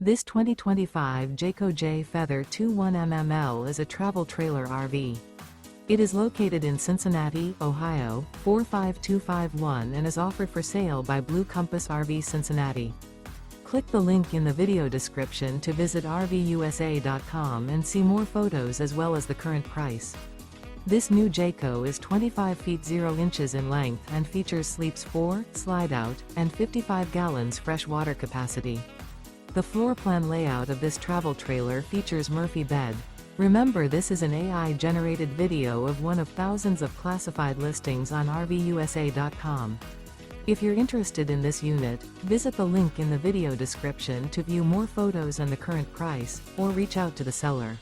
This 2025 Jayco Jay Feather 21mmL is a travel trailer RV. It is located in Cincinnati, Ohio, 45251 and is offered for sale by Blue Compass RV Cincinnati. Click the link in the video description to visit RVUSA.com and see more photos as well as the current price. This new Jayco is 25 feet 0 inches in length and features sleeps 4, slide-out, and 55 gallons fresh water capacity. The floor plan layout of this travel trailer features Murphy bed. Remember, this is an AI-generated video of one of thousands of classified listings on RVUSA.com. If you're interested in this unit, visit the link in the video description to view more photos and the current price, or reach out to the seller.